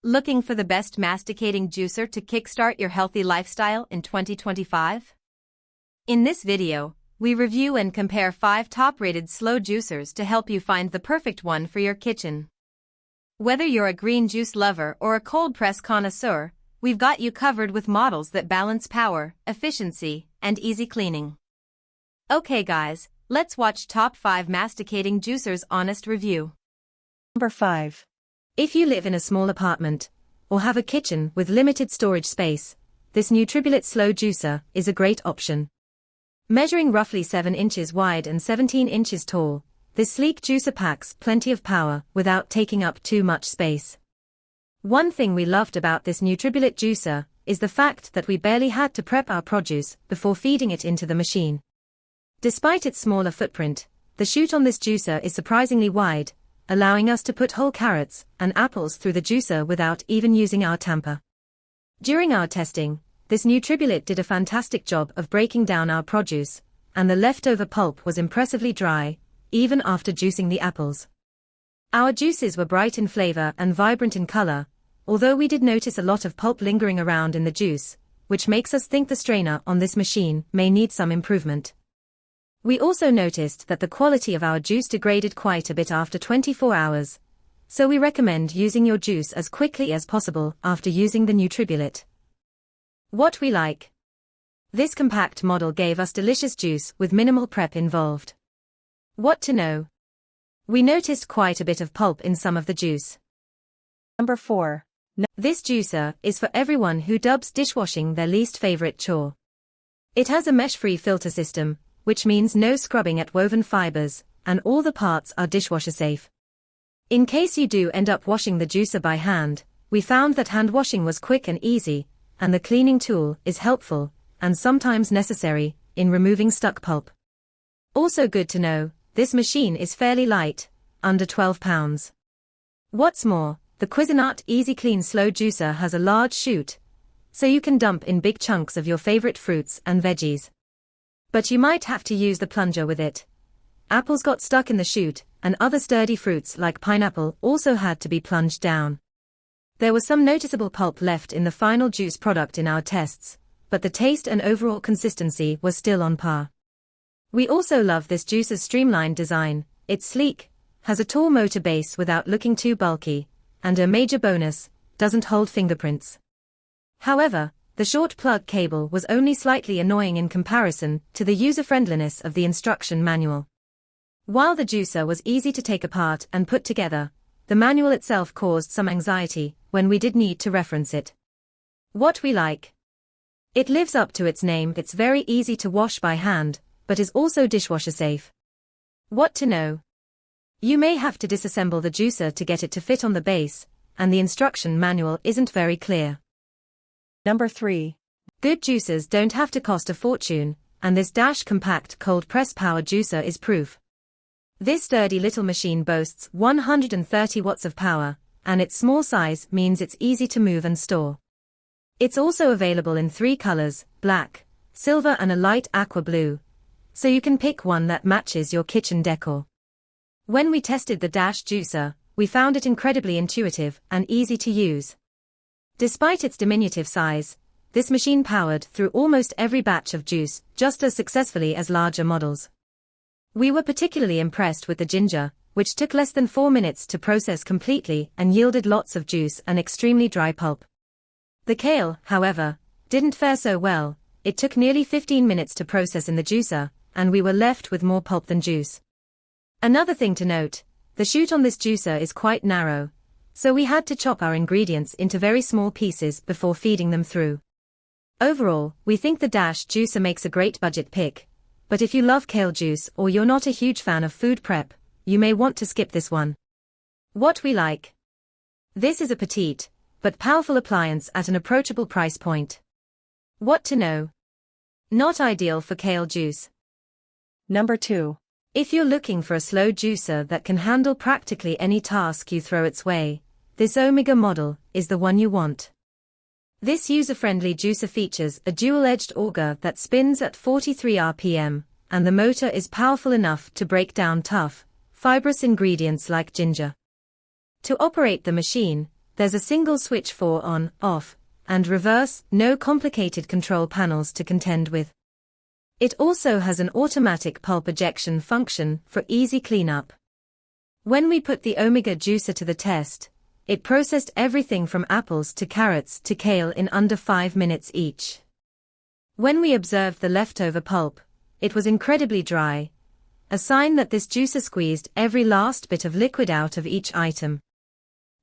Looking for the best masticating juicer to kickstart your healthy lifestyle in 2025? In this video, we review and compare 5 top-rated slow juicers to help you find the perfect one for your kitchen. Whether you're a green juice lover or a cold press connoisseur, we've got you covered with models that balance power, efficiency, and easy cleaning. Okay guys, let's watch top 5 masticating juicers honest review. Number 5. If you live in a small apartment or have a kitchen with limited storage space, this Nutribullet Slow Juicer is a great option. Measuring roughly 7 inches wide and 17 inches tall, this sleek juicer packs plenty of power without taking up too much space. One thing we loved about this Nutribullet juicer is the fact that we barely had to prep our produce before feeding it into the machine. Despite its smaller footprint, the chute on this juicer is surprisingly wide, allowing us to put whole carrots and apples through the juicer without even using our tamper. During our testing, this Nutribullet did a fantastic job of breaking down our produce, and the leftover pulp was impressively dry, even after juicing the apples. Our juices were bright in flavor and vibrant in color, although we did notice a lot of pulp lingering around in the juice, which makes us think the strainer on this machine may need some improvement. We also noticed that the quality of our juice degraded quite a bit after 24 hours, so we recommend using your juice as quickly as possible after using the Nutribullet. What we like. This compact model gave us delicious juice with minimal prep involved. What to know. We noticed quite a bit of pulp in some of the juice. Number 4. This juicer is for everyone who dubs dishwashing their least favorite chore. It has a mesh-free filter system, which means no scrubbing at woven fibers, and all the parts are dishwasher safe. In case you do end up washing the juicer by hand, we found that hand washing was quick and easy, and the cleaning tool is helpful, and sometimes necessary, in removing stuck pulp. Also good to know, this machine is fairly light, under 12 pounds. What's more, the Cuisinart Easy Clean Slow Juicer has a large chute, so you can dump in big chunks of your favorite fruits and veggies. But you might have to use the plunger with it. Apples got stuck in the chute, and other sturdy fruits like pineapple also had to be plunged down. There was some noticeable pulp left in the final juice product in our tests, but the taste and overall consistency was still on par. We also love this juicer's streamlined design. It's sleek, has a tall motor base without looking too bulky, and a major bonus, doesn't hold fingerprints. However, the short plug cable was only slightly annoying in comparison to the user-friendliness of the instruction manual. While the juicer was easy to take apart and put together, the manual itself caused some anxiety when we did need to reference it. What we like. It lives up to its name. It's very easy to wash by hand, but is also dishwasher safe. What to know. You may have to disassemble the juicer to get it to fit on the base, and the instruction manual isn't very clear. Number 3. Good juicers don't have to cost a fortune, and this compact cold press power juicer is proof. This sturdy little machine boasts 130 watts of power, and its small size means it's easy to move and store. It's also available in 3 colors, black, silver and a light aqua blue, so you can pick one that matches your kitchen decor. When we tested the juicer, we found it incredibly intuitive and easy to use. Despite its diminutive size, this machine powered through almost every batch of juice just as successfully as larger models. We were particularly impressed with the ginger, which took less than 4 minutes to process completely and yielded lots of juice and extremely dry pulp. The kale, however, didn't fare so well. It took nearly 15 minutes to process in the juicer, and we were left with more pulp than juice. Another thing to note, the chute on this juicer is quite narrow, so we had to chop our ingredients into very small pieces before feeding them through. Overall, we think the juicer makes a great budget pick, but if you love kale juice or you're not a huge fan of food prep, you may want to skip this one. What we like. This is a petite, but powerful appliance at an approachable price point. What to know. Not ideal for kale juice. Number 2. If you're looking for a slow juicer that can handle practically any task you throw its way, this Omega model is the one you want. This user-friendly juicer features a dual-edged auger that spins at 43 RPM, and the motor is powerful enough to break down tough, fibrous ingredients like ginger. To operate the machine, There's a single switch for on, off, and reverse, no complicated control panels to contend with. It also has an automatic pulp ejection function for easy cleanup. When we put the Omega juicer to the test, it processed everything from apples to carrots to kale in under 5 minutes each. When we observed the leftover pulp, it was incredibly dry, a sign that this juicer squeezed every last bit of liquid out of each item.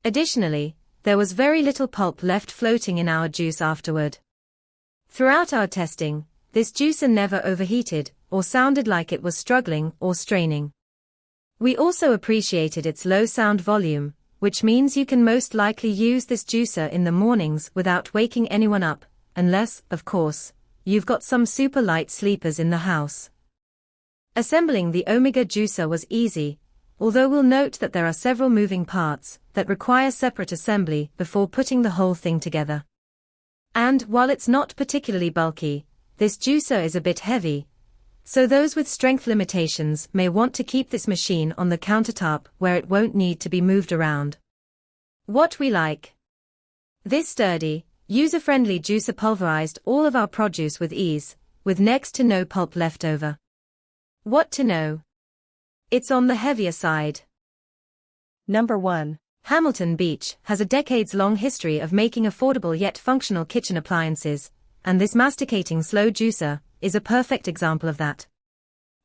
Additionally, there was very little pulp left floating in our juice afterward. Throughout our testing, this juicer never overheated or sounded like it was struggling or straining. We also appreciated its low sound volume, which means you can most likely use this juicer in the mornings without waking anyone up, unless, of course, you've got some super light sleepers in the house. Assembling the Omega juicer was easy, although we'll note that there are several moving parts that require separate assembly before putting the whole thing together. And while it's not particularly bulky, this juicer is a bit heavy, so those with strength limitations may want to keep this machine on the countertop where it won't need to be moved around. What we like. This sturdy, user-friendly juicer pulverized all of our produce with ease, with next to no pulp left over. What to know? It's on the heavier side. Number 1. Hamilton Beach has a decades-long history of making affordable yet functional kitchen appliances, and this masticating slow juicer is a perfect example of that.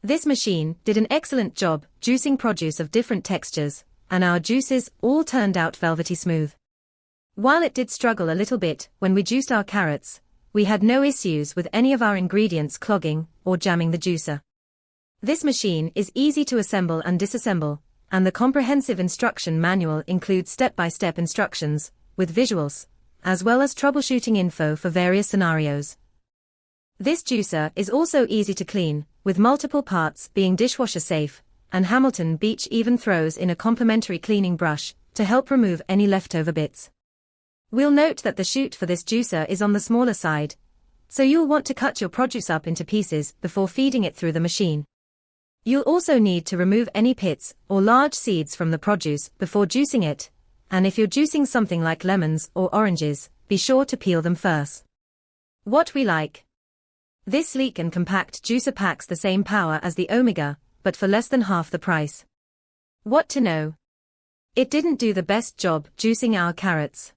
This machine did an excellent job juicing produce of different textures, and our juices all turned out velvety smooth. While it did struggle a little bit when we juiced our carrots, we had no issues with any of our ingredients clogging or jamming the juicer. This machine is easy to assemble and disassemble, and the comprehensive instruction manual includes step-by-step instructions, with visuals, as well as troubleshooting info for various scenarios. This juicer is also easy to clean, with multiple parts being dishwasher safe, and Hamilton Beach even throws in a complimentary cleaning brush to help remove any leftover bits. We'll note that the chute for this juicer is on the smaller side, so you'll want to cut your produce up into pieces before feeding it through the machine. You'll also need to remove any pits or large seeds from the produce before juicing it, and if you're juicing something like lemons or oranges, be sure to peel them first. What we like. This sleek and compact juicer packs the same power as the Omega, but for less than half the price. What to know? It didn't do the best job juicing our carrots.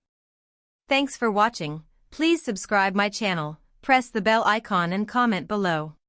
Thanks for watching. Please subscribe my channel, press the bell icon and comment below.